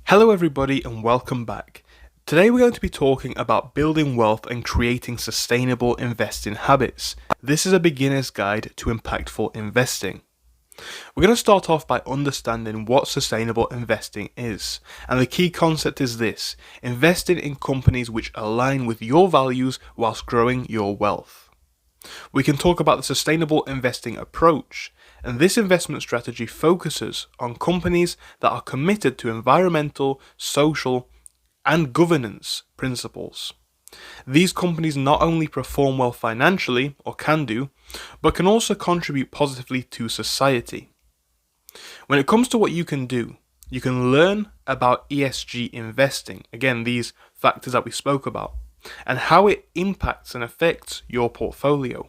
Hello, everybody, and welcome back. Today, we're going to be talking about building wealth and creating sustainable investing habits. This is a beginner's guide to impactful investing. We're going to start off by understanding what sustainable investing is. And the key concept is this: investing in companies which align with your values whilst growing your wealth. We can talk about the sustainable investing approach, and this investment strategy focuses on companies that are committed to environmental, social, and governance principles. These companies not only perform well financially, or can do, but can also contribute positively to society. When it comes to what you can do, you can learn about ESG investing, again, these factors that we spoke about, and how it impacts and affects your portfolio.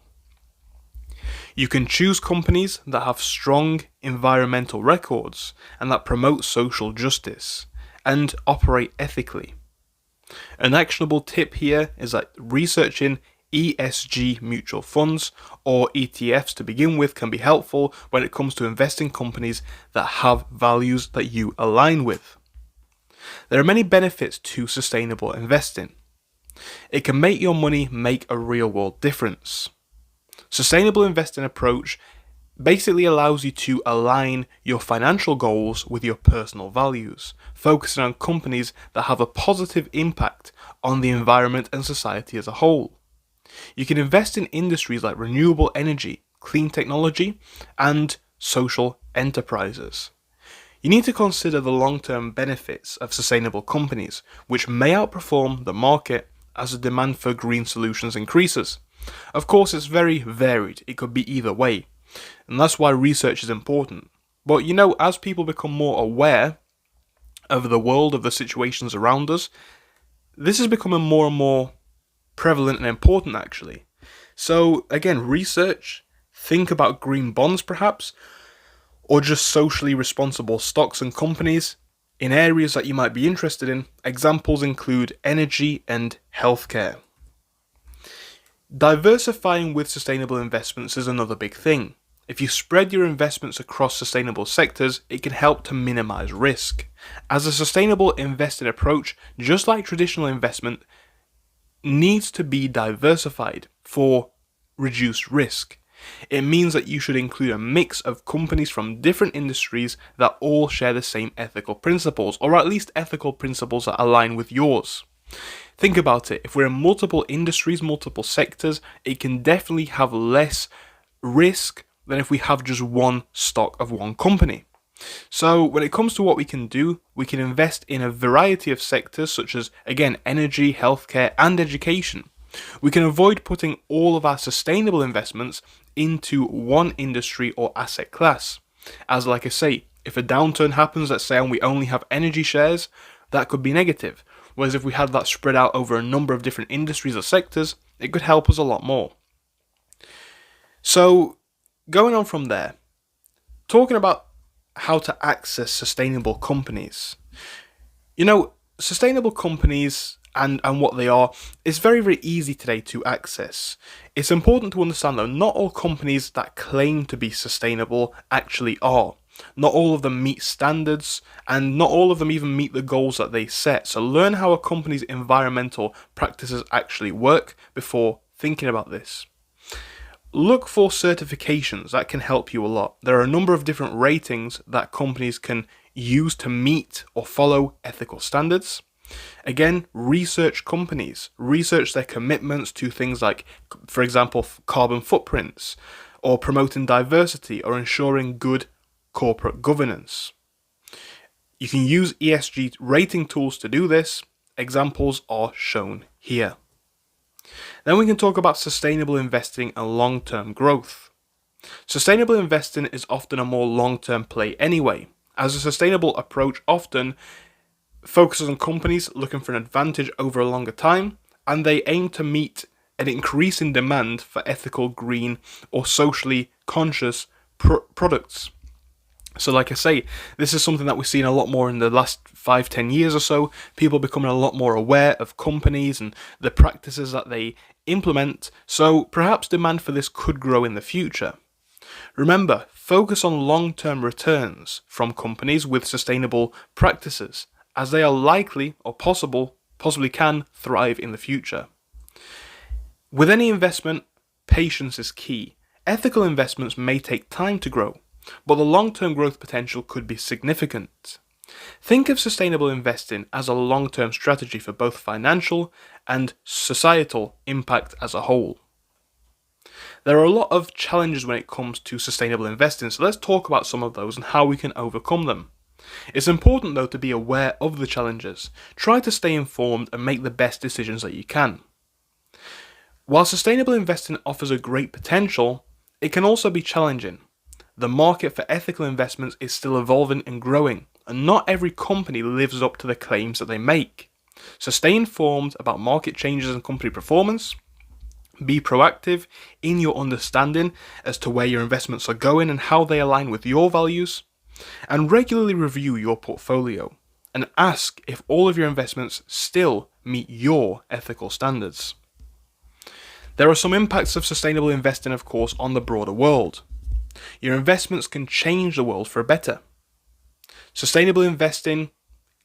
You can choose companies that have strong environmental records and that promote social justice and operate ethically. An actionable tip here is that researching ESG mutual funds or ETFs to begin with can be helpful when it comes to investing in companies that have values that you align with. There are many benefits to sustainable investing. It can make your money make a real world difference. Sustainable investing approach basically allows you to align your financial goals with your personal values, focusing on companies that have a positive impact on the environment and society as a whole. You can invest in industries like renewable energy, clean technology, and social enterprises. You need to consider the long-term benefits of sustainable companies, which may outperform the market as the demand for green solutions increases. Of course, it's very varied. It could be either way, and that's why research is important. But as people become more aware of the world, of the situations around us, this is becoming more and more prevalent and important, actually. So again, research, think about green bonds perhaps, or just socially responsible stocks and companies in areas that you might be interested in. Examples include energy and healthcare. Diversifying with sustainable investments is another big thing. If you spread your investments across sustainable sectors, it can help to minimize risk. As a sustainable investing approach, just like traditional investment, needs to be diversified for reduced risk. It means that you should include a mix of companies from different industries that all share the same ethical principles, or at least ethical principles that align with yours. Think about it. If we're in multiple industries, multiple sectors, it can definitely have less risk than if we have just one stock of one company. So when it comes to what we can do, we can invest in a variety of sectors such as, again, energy, healthcare, and education. We can avoid putting all of our sustainable investments into one industry or asset class. As like I say, if a downturn happens, let's say, and we only have energy shares, that could be negative. Whereas if we had that spread out over a number of different industries or sectors, it could help us a lot more. So going on from there, talking about how to access sustainable companies. Sustainable companies and what they are is very, very easy today to access. It's important to understand, though, not all companies that claim to be sustainable actually are. Not all of them meet standards, and not all of them even meet the goals that they set. So learn how a company's environmental practices actually work before thinking about this. Look for certifications. That can help you a lot. There are a number of different ratings that companies can use to meet or follow ethical standards. Again, research companies. Research their commitments to things like, for example, carbon footprints, or promoting diversity, or ensuring good corporate governance. You can use ESG rating tools to do this. Examples are shown here. Then we can talk about sustainable investing and long-term growth. Sustainable investing is often a more long-term play anyway, as a sustainable approach often focuses on companies looking for an advantage over a longer time, and they aim to meet an increasing demand for ethical, green, or socially conscious products. So like I say, this is something that we've seen a lot more in the last 5-10 years or so. People becoming a lot more aware of companies and the practices that they implement, so perhaps demand for this could grow in the future. Remember, focus on long-term returns from companies with sustainable practices as they are likely or possibly can thrive in the future. With any investment, patience is key. Ethical investments may take time to grow, but the long-term growth potential could be significant. Think of sustainable investing as a long-term strategy for both financial and societal impact as a whole. There are a lot of challenges when it comes to sustainable investing, so let's talk about some of those and how we can overcome them. It's important though to be aware of the challenges. Try to stay informed and make the best decisions that you can. While sustainable investing offers a great potential, it can also be challenging. The market for ethical investments is still evolving and growing, and not every company lives up to the claims that they make. So stay informed about market changes and company performance. Be proactive in your understanding as to where your investments are going and how they align with your values. And regularly review your portfolio and ask if all of your investments still meet your ethical standards. There are some impacts of sustainable investing, of course, on the broader world. Your investments can change the world for better. Sustainable investing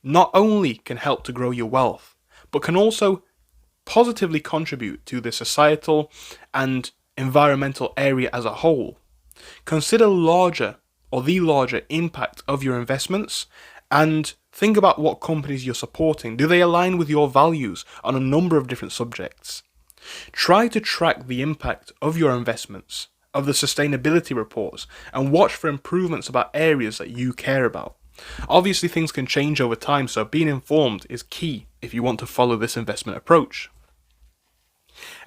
not only can help to grow your wealth, but can also positively contribute to the societal and environmental area as a whole. Consider the larger impact of your investments and think about what companies you're supporting. Do they align with your values on a number of different subjects? Try to track the impact of your investments, of the sustainability reports, and watch for improvements about areas that you care about. Obviously, things can change over time, so being informed is key if you want to follow this investment approach.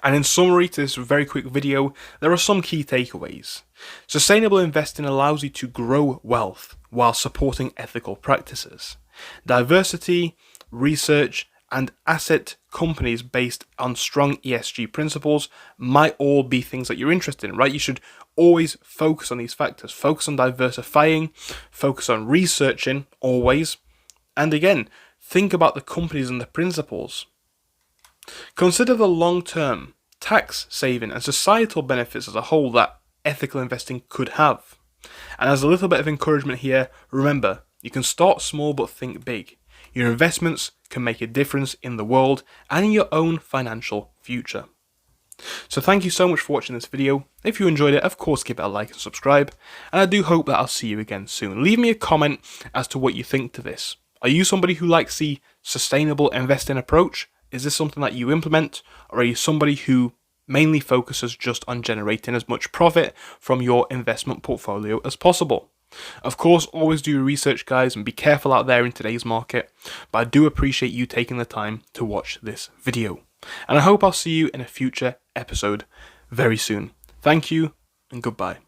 And in summary to this very quick video, there are some key takeaways. Sustainable investing allows you to grow wealth while supporting ethical practices. Diversity, research, and asset companies based on strong ESG principles might all be things that you're interested in, right? You should always focus on these factors. Focus on diversifying, focus on researching always, and again, think about the companies and the principles. Consider the long-term tax saving and societal benefits as a whole that ethical investing could have. And as a little bit of encouragement here, remember, you can start small but think big. Your investments can make a difference in the world and in your own financial future. So thank you so much for watching this video. If you enjoyed it, of course give it a like and subscribe, and I do hope that I'll see you again soon. Leave me a comment as to what you think to this. Are you somebody who likes the sustainable investing approach? Is this something that you implement, or are you somebody who mainly focuses just on generating as much profit from your investment portfolio as possible? Of course, always do your research, guys, and be careful out there in today's market, but I do appreciate you taking the time to watch this video. And I hope I'll see you in a future episode very soon. Thank you, and goodbye.